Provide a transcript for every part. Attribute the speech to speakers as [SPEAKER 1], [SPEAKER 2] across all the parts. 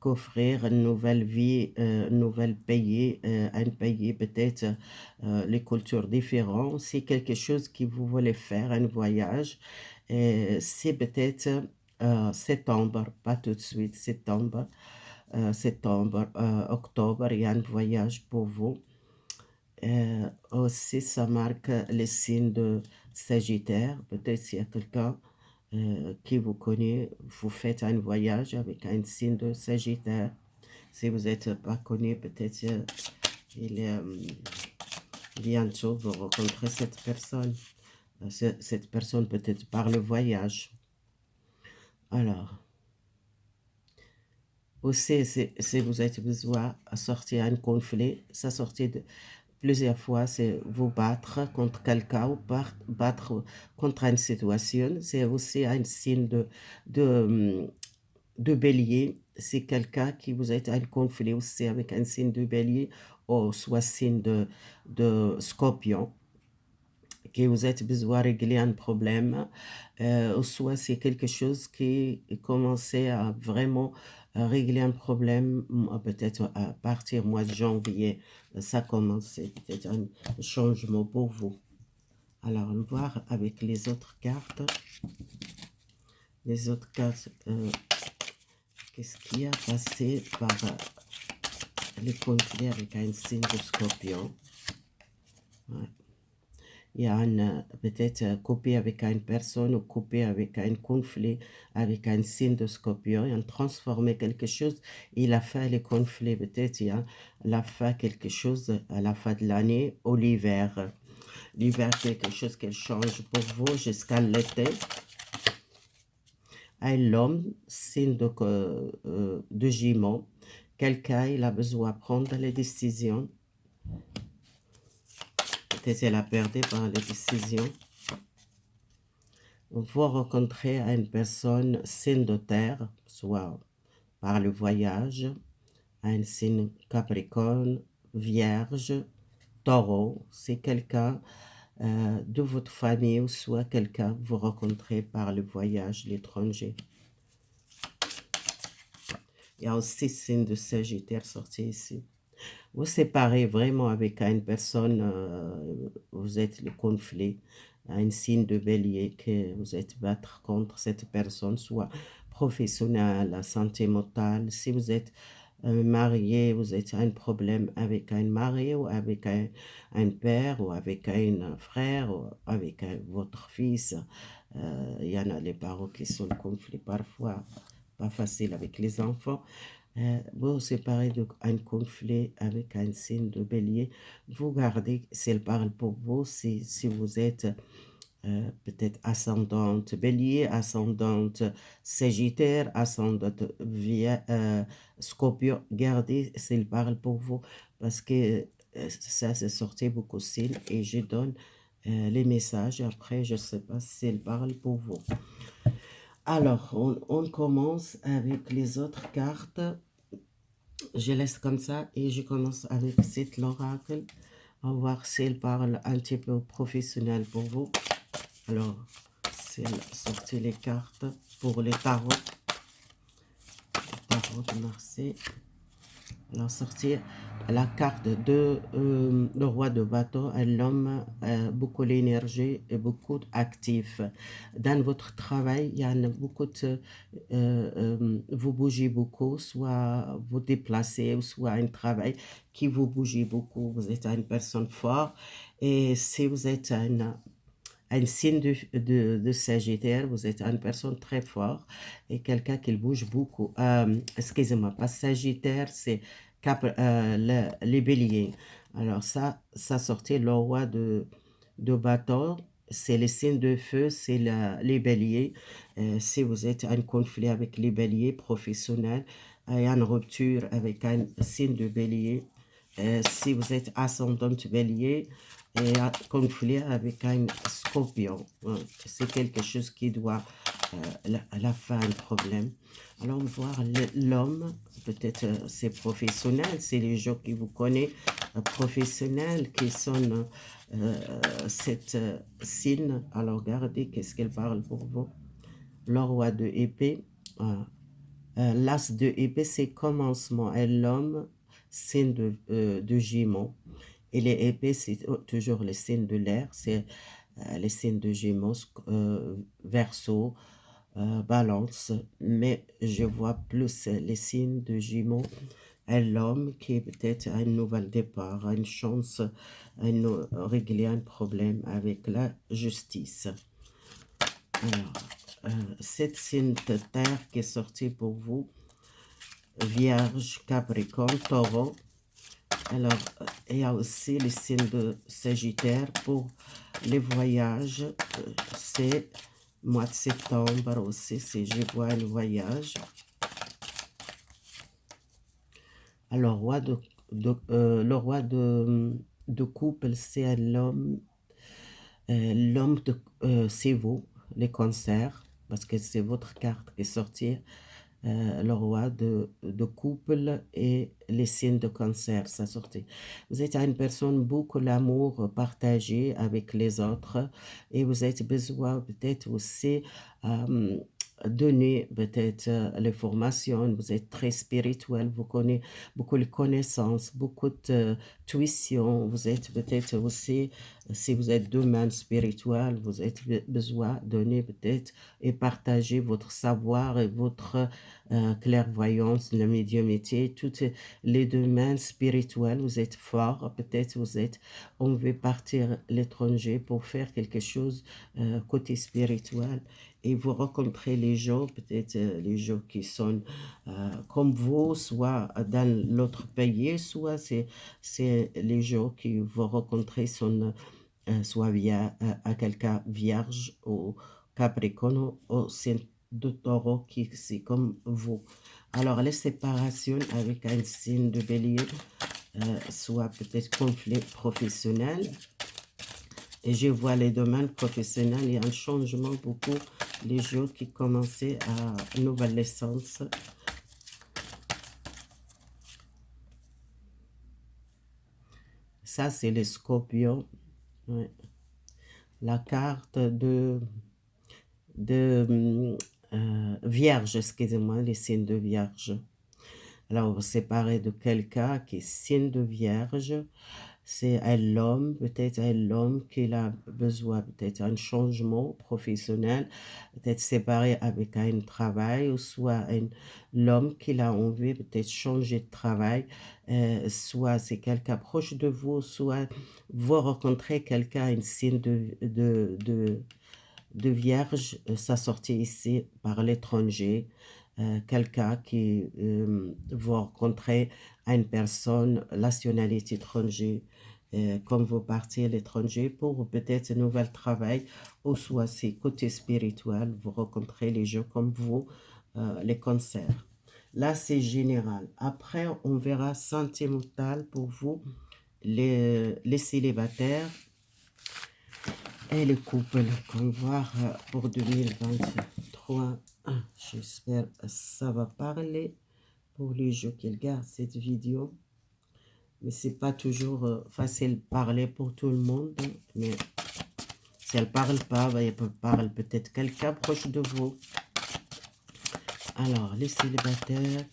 [SPEAKER 1] qu'offrir une nouvelle vie, un nouvel pays, un pays peut-être les cultures différentes. C'est quelque chose que vous voulez faire, un voyage. C'est peut-être septembre, pas tout de suite, septembre, octobre, il y a un voyage pour vous. Aussi, ça marque les signes de Sagittaire. Peut-être s'il y a quelqu'un qui vous connaît, vous faites un voyage avec un signe de Sagittaire. Si vous n'êtes pas connu, peut-être il est bientôt vous rencontrez cette personne. Cette personne peut-être par le voyage. Alors, aussi, si vous êtes besoin de sortir un conflit, ça sortit de plusieurs fois, c'est vous battre contre quelqu'un ou battre contre une situation. C'est aussi un signe de, de bélier. C'est quelqu'un qui vous êtes en conflit aussi avec un signe de bélier ou soit signe de scorpion que vous êtes besoin de régler un problème, ou soit c'est quelque chose qui commençait à vraiment régler un problème, peut-être à partir du mois de janvier, ça commence, c'est peut-être un changement pour vous. Alors, on va voir avec les autres cartes. Les autres cartes, qu'est-ce qui a passé par les conflits avec un signe de scorpion. Ouais. Il y a peut-être coupé avec une personne ou coupé avec un conflit, avec un signe de scorpion, il a transformé quelque chose, il a fait le conflit, peut-être il a fait quelque chose à la fin de l'année ou l'hiver. L'hiver, quelque chose qui change pour vous jusqu'à l'été. L'homme, signe de Gémeaux, quelqu'un, il a besoin de prendre les décisions. Peut-être elle a perdu par les décisions. Vous rencontrez une personne signe de terre, soit par le voyage, un signe Capricorne, Vierge, Taureau, c'est quelqu'un de votre famille ou soit quelqu'un que vous rencontrez par le voyage, l'étranger. Il y a aussi signe de Sagittaire sorti ici. Vous séparez vraiment avec une personne, vous êtes le conflit, un signe de bélier que vous êtes battre contre cette personne, soit professionnelle, la santé mentale. Si vous êtes marié, vous êtes un problème avec un mari ou avec un père ou avec un frère ou avec votre fils. Il y en a les parents qui sont en conflit parfois, pas facile avec les enfants. Vous séparez d'un conflit avec un signe de bélier, vous gardez, s'il parle pour vous, si vous êtes peut-être ascendante bélier, ascendante sagittaire, ascendante scorpion, gardez s'il parle pour vous, parce que ça c'est sorti beaucoup de signes et je donne les messages, après je ne sais pas s'il parle pour vous. Alors, on commence avec les autres cartes. Je laisse comme ça et je commence avec cette l'oracle. On va voir s'il parle un petit peu professionnel pour vous. Alors, c'est sortir les cartes pour les tarots. Les tarots de Marseille. Alors, sortir la carte de le roi de bateau, l'homme, beaucoup d'énergie et beaucoup d'actifs. Dans votre travail, il y a beaucoup de... vous bougez beaucoup, soit vous déplacez, ou soit un travail qui vous bouge beaucoup. Vous êtes une personne forte. Et si vous êtes un signe de Sagittaire, vous êtes une personne très forte et quelqu'un qui bouge beaucoup. Excusez-moi, pas Sagittaire, c'est les béliers. Alors ça sortait le roi de bâton, c'est les signes de feu, c'est les béliers. Si vous êtes en conflit avec les béliers professionnels, il y a une rupture avec un signe de bélier. Si vous êtes ascendant bélier, et un conflit avec un scorpion, c'est quelque chose qui doit à la fin un problème. Alors on va voir l'homme, peut-être c'est professionnel, c'est les gens qui vous connaissent, professionnels qui sont cette signe. Alors regardez qu'est-ce qu'elle parle pour vous. Le roi de épée, L'as de épée, c'est commencement. Et l'homme, signe de Gémeaux. Et les épées, c'est toujours les signes de l'air. C'est les signes de Gémeaux, Verseau, Balance. Mais je vois plus les signes de Gémeaux. Et l'homme qui est peut-être à un nouvel départ, à une chance, régler un problème avec la justice. Alors, cette signe de terre qui est sortie pour vous, Vierge, Capricorne, Taureau. Alors, il y a aussi les signes de Sagittaire pour les voyages. C'est mois de septembre aussi, si je vois un voyage. Alors, le roi de couple, c'est l'homme. L'homme, c'est vous, les cancers, parce que c'est votre carte qui est sortie. Le roi de couple et les signes de cancer, ça sortait. Vous êtes une personne beaucoup l'amour partagé avec les autres et vous avez besoin peut-être aussi donner peut-être les formations, vous êtes très spirituel, vous connaissez beaucoup de connaissances, beaucoup de tuition, vous êtes peut-être aussi, si vous êtes domaine spirituel, vous avez besoin de donner peut-être et partager votre savoir et votre clairvoyance, la médiumnité, tous les domaines spirituels, vous êtes fort, peut-être on veut partir à l'étranger pour faire quelque chose côté spirituel et vous rencontrez les gens, peut-être les gens qui sont comme vous, soit dans l'autre pays, soit c'est les gens qui vous rencontrez sont soit via à quelqu'un vierge ou capricorne ou signe de taureau qui c'est comme vous. Alors les séparations avec un signe de bélier, soit peut-être conflit professionnel. Et je vois les domaines professionnels, il y a un changement beaucoup, les jours qui commençaient à nouvelle naissance. Ça, c'est les scorpions. Ouais. La carte de vierge, excusez-moi, les signes de vierge. Alors, vous séparez de quelqu'un qui est signe de vierge. C'est un homme, peut-être un homme qui a besoin peut-être un changement professionnel, peut-être séparé avec un travail, ou soit l'homme qui a envie peut-être changer de travail, soit c'est quelqu'un proche de vous, soit vous rencontrez quelqu'un, un signe de vierge, ça sortit ici par l'étranger, quelqu'un qui vous rencontrez une personne, nationalité étrangère, comme vous partez à l'étranger pour peut-être un nouvel travail, ou soit c'est côté spirituel, vous rencontrez les gens comme vous, les cancers. Là, c'est général. Après, on verra sentimental pour vous, les célibataires et les couples qu'on va voir pour 2023. J'espère que ça va parler pour les gens qui regardent cette vidéo. Mais c'est pas toujours facile de parler pour tout le monde. Mais si elle parle pas, elle parle peut-être quelqu'un proche de vous. Alors, les célibataires,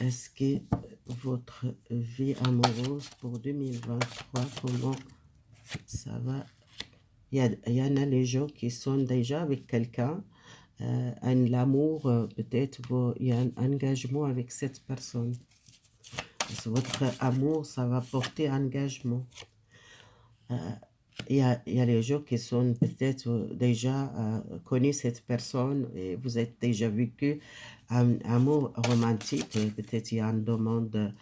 [SPEAKER 1] est-ce que votre vie amoureuse pour 2023, comment ça va? Il y en a les gens qui sont déjà avec quelqu'un, l'amour, peut-être il y a un engagement avec cette personne. Votre amour, ça va porter engagement. Il y a les gens qui sont peut-être déjà connus cette personne et vous êtes déjà vécu un amour romantique. Peut-être il y a une demande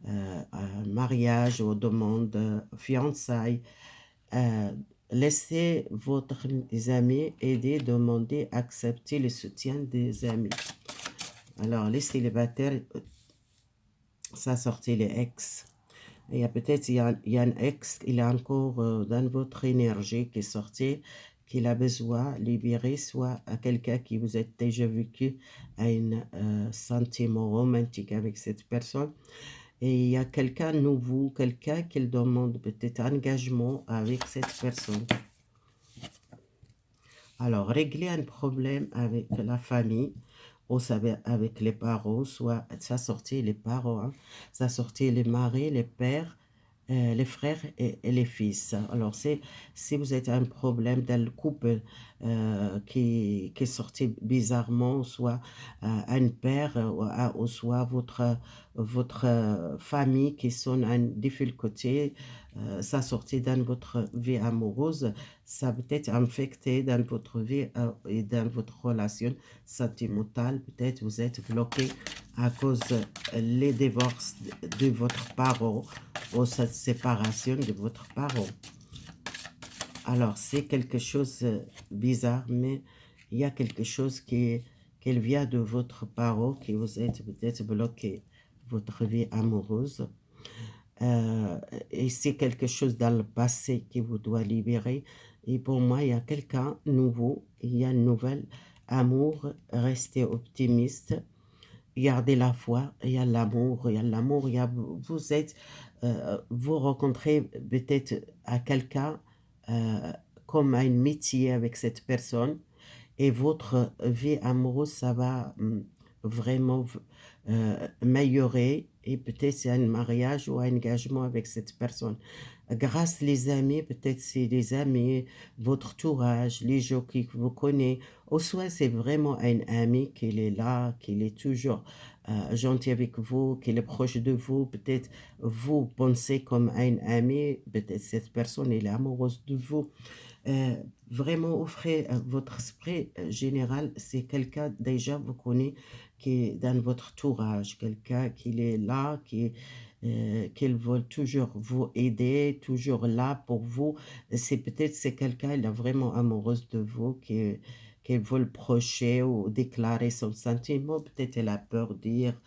[SPEAKER 1] un mariage ou une demande fiançailles. Laissez votre amis aider, demander, accepter le soutien des amis. Alors, les célibataires, ça sortait les ex. Il y a peut-être il y a un ex, il est encore dans votre énergie qui est sorti, qu'il a besoin de libérer, soit à quelqu'un qui vous a déjà vécu un sentiment romantique avec cette personne. Et il y a quelqu'un nouveau, quelqu'un qui demande peut-être engagement avec cette personne. Alors, régler un problème avec la famille ou ça va avec les parents, soit ça sortit les parents, hein, ça sortit les maris, les pères, les frères et les fils. Alors, si vous êtes un problème dans le couple qui est sorti bizarrement, soit un père ou soit votre famille qui sont en difficulté, ça sortit dans votre vie amoureuse, ça peut être infecté dans votre vie et dans votre relation sentimentale. Peut-être vous êtes bloqué à cause les divorces de votre parent ou cette séparation de votre parent. Alors, c'est quelque chose de bizarre, mais il y a quelque chose qui vient de votre parent, qui vous êtes peut-être bloqué, votre vie amoureuse. Euh, et c'est quelque chose dans le passé qui vous doit libérer. Et pour moi, il y a quelqu'un nouveau, il y a un nouvel amour. Restez optimiste, gardez la foi, il y a l'amour, il y a l'amour, vous êtes, vous rencontrez peut-être à quelqu'un euh, comme un métier avec cette personne et votre vie amoureuse, ça va vraiment améliorer et peut-être c'est un mariage ou un engagement avec cette personne. Grâce les amis, peut-être c'est les amis, votre entourage, les gens qui vous connaissent, ou soit c'est vraiment un ami qui est là, qui est toujours gentil avec vous, qui est proche de vous, peut-être vous pensez comme un ami, peut-être cette personne elle est amoureuse de vous. Euh, Vraiment offrez votre esprit général, c'est quelqu'un déjà vous connaissez qui est dans votre entourage, quelqu'un qui est là, qu'il veut toujours vous aider, toujours là pour vous. C'est peut-être c'est quelqu'un il est vraiment amoureuse de vous qui veut le procher ou déclarer son sentiment. Peut-être elle a peur de dire,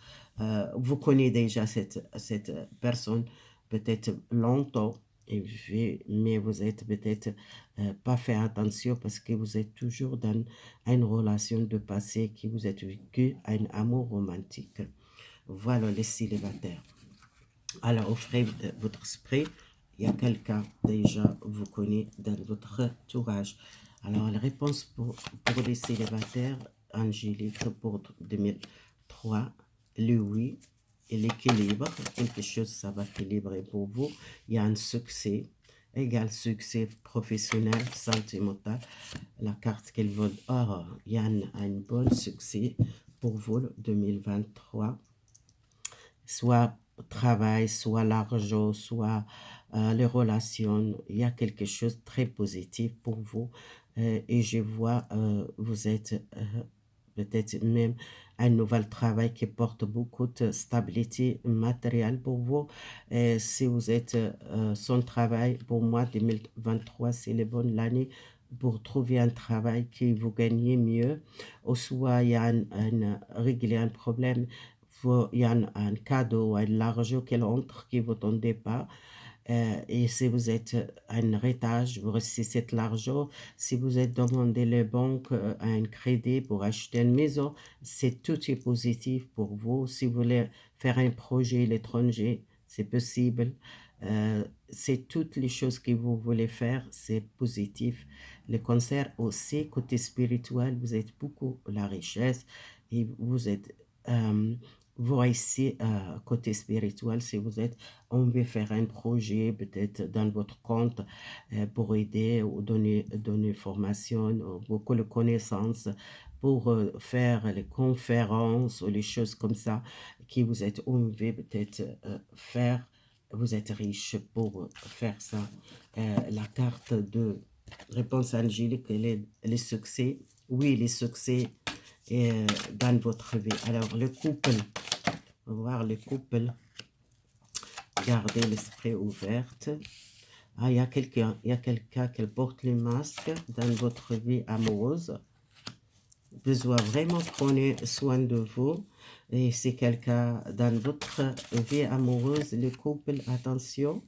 [SPEAKER 1] vous connaissez déjà cette personne peut-être longtemps. Mais vous êtes peut-être pas fait attention parce que vous êtes toujours dans une relation de passé qui vous êtes vécu un amour romantique. Voilà les célibataires. Alors offrez votre esprit. Il y a quelqu'un déjà vous connaît dans votre entourage. Alors la réponse pour les célibataires, Angélique, pour 2003, le oui et l'équilibre. Quelque chose, ça va équilibrer pour vous. Il y a un succès, égal succès professionnel, sentimental. La carte qu'elle veut, il y a un bon succès pour vous, 2023. Soit travail, soit l'argent, soit les relations. Il y a quelque chose de très positif pour vous. Et je vois, vous êtes peut-être même un nouvel travail qui porte beaucoup de stabilité matérielle pour vous. Et si vous êtes sans travail, pour moi, 2023, c'est la bonne année pour trouver un travail qui vous gagnez mieux. Ou soit il y a régler un problème, il y a un cadeau, un argent qui entre qui ne vous tendez pas. Et si vous êtes un héritage, vous recevez l'argent. Si vous êtes demandé les banques un crédit pour acheter une maison, c'est tout est positif pour vous. Si vous voulez faire un projet à l'étranger, c'est possible. C'est toutes les choses que vous voulez faire, c'est positif. Le concert aussi, côté spirituel, vous êtes beaucoup la richesse et vous êtes vous ici côté spirituel, si vous êtes, on veut faire un projet peut-être dans votre compte pour aider ou donner formation, ou beaucoup de connaissances pour faire les conférences ou les choses comme ça qui vous êtes, on veut peut-être faire, vous êtes riche pour faire ça. La carte de réponse angélique, les succès, oui, les succès dans votre vie. Alors, le couple, on va voir le couple, gardez l'esprit ouvert. Ah, il y a quelqu'un qui porte le masque dans votre vie amoureuse. Besoin vraiment prendre soin de vous. Et c'est quelqu'un dans votre vie amoureuse, le couple, attention.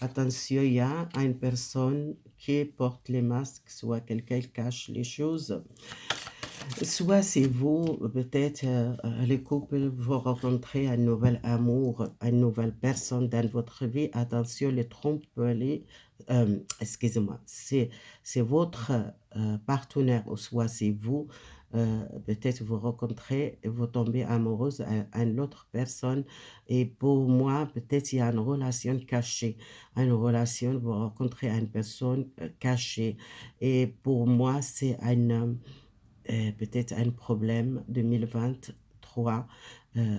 [SPEAKER 1] Attention, il y a une personne qui porte les masques, soit quelqu'un qui cache les choses. Soit c'est vous, peut-être les couples, vous rencontrez un nouvel amour, une nouvelle personne dans votre vie. Attention, les tromperies, excusez-moi, c'est votre partenaire ou soit c'est vous. peut-être vous rencontrez et vous tombez amoureuse à une autre personne. Et pour moi, peut-être il y a une relation cachée, une relation, vous rencontrez une personne cachée. Et pour moi, c'est peut-être un problème 2023.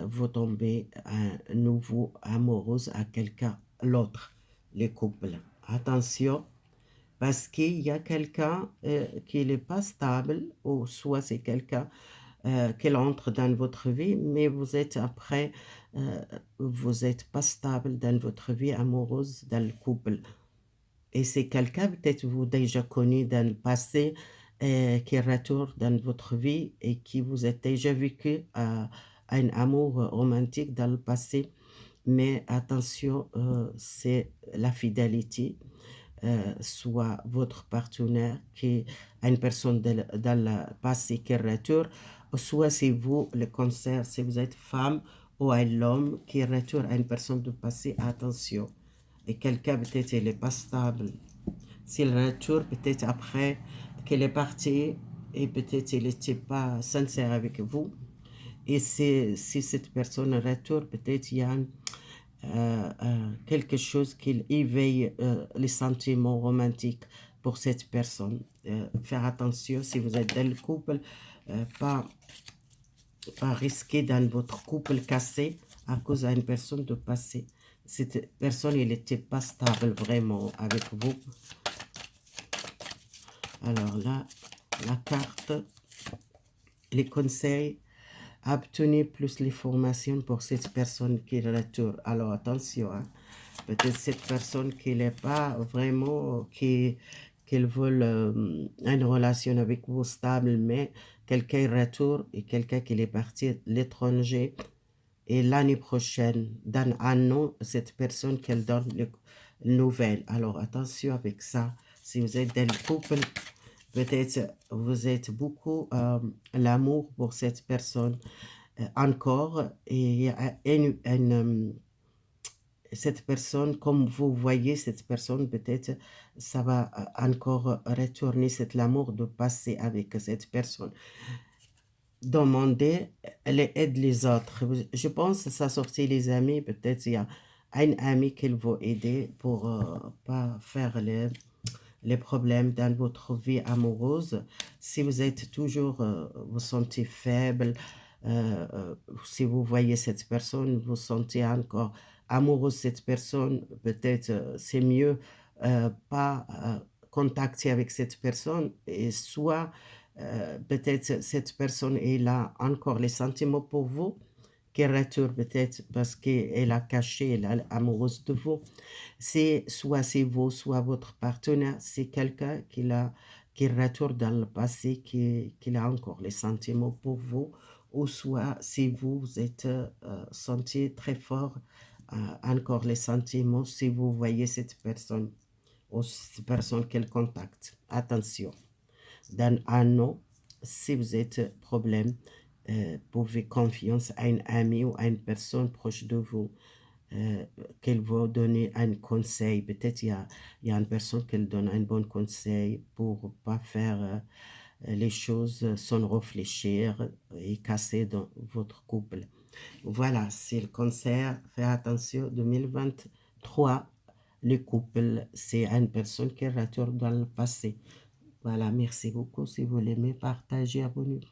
[SPEAKER 1] Vous tombez à nouveau amoureuse à quelqu'un l'autre, les couples. Attention, parce qu'il y a quelqu'un qui n'est pas stable, ou soit c'est quelqu'un qui entre dans votre vie, mais vous êtes après, euh, vous n'êtes pas stable dans votre vie amoureuse, dans le couple. Et c'est quelqu'un peut-être vous déjà connu dans le passé, qui retourne dans votre vie et qui vous a déjà vécu un amour romantique dans le passé. Mais attention, c'est la fidélité, soit votre partenaire qui a une personne dans le passé qui retourne, soit c'est vous, le cancer, si vous êtes femme ou un homme qui retourne à une personne du passé, attention. Et quelqu'un peut-être il n'est pas stable. S'il retourne peut-être après qu'il est parti et peut-être il n'était pas sincère avec vous. Et si cette personne retourne, peut-être il y a quelque chose qui éveille les sentiments romantiques pour cette personne. Faire attention si vous êtes dans le couple, pas risquer dans votre couple cassé à cause d'une personne de passé. Cette personne, il n'était pas stable vraiment avec vous. Alors là, la carte, les conseils, obtenez plus les formations pour cette personne qui retourne. Alors attention, hein. Peut-être cette personne qui n'est pas vraiment, qu'elle veut une relation avec vous stable, mais quelqu'un retourne et quelqu'un qui est parti à l'étranger. Et l'année prochaine, dans un an, cette personne qu'elle donne les nouvelles. Alors attention avec ça. Si vous êtes dans le couple, peut-être vous êtes beaucoup l'amour pour cette personne encore. Et cette personne, comme vous voyez, cette personne, peut-être, ça va encore retourner cet amour de passer avec cette personne. Demander, elle aide les autres. Je pense que ça sortit les amis, peut-être il y a un ami qu'il va aider pour pas faire les problèmes dans votre vie amoureuse. Si vous êtes toujours, vous sentez faible, si vous voyez cette personne, vous sentez encore amoureux de cette personne, peut-être c'est mieux pas contacter avec cette personne, et soit peut-être cette personne elle a encore les sentiments pour vous, qui retourne peut-être parce qu'elle a caché, elle est amoureuse de vous. C'est soit c'est vous, soit votre partenaire, c'est quelqu'un qui retourne dans le passé, qui a encore les sentiments pour vous, ou soit si vous, vous êtes senti très fort, encore les sentiments, si vous voyez cette personne, ou cette personne qu'elle contacte. Attention, dans un an, si vous êtes problème, pouvez confiance à un ami ou à une personne proche de vous, euh, qu'elle va donner un conseil. Peut-être il y a une personne qui donne un bon conseil pour pas faire les choses sans réfléchir et casser dans votre couple. Voilà, c'est le cancer. Faites attention, 2023, le couple, c'est une personne qui retourne dans le passé. Voilà, merci beaucoup. Si vous l'aimez, partagez, abonnez-vous.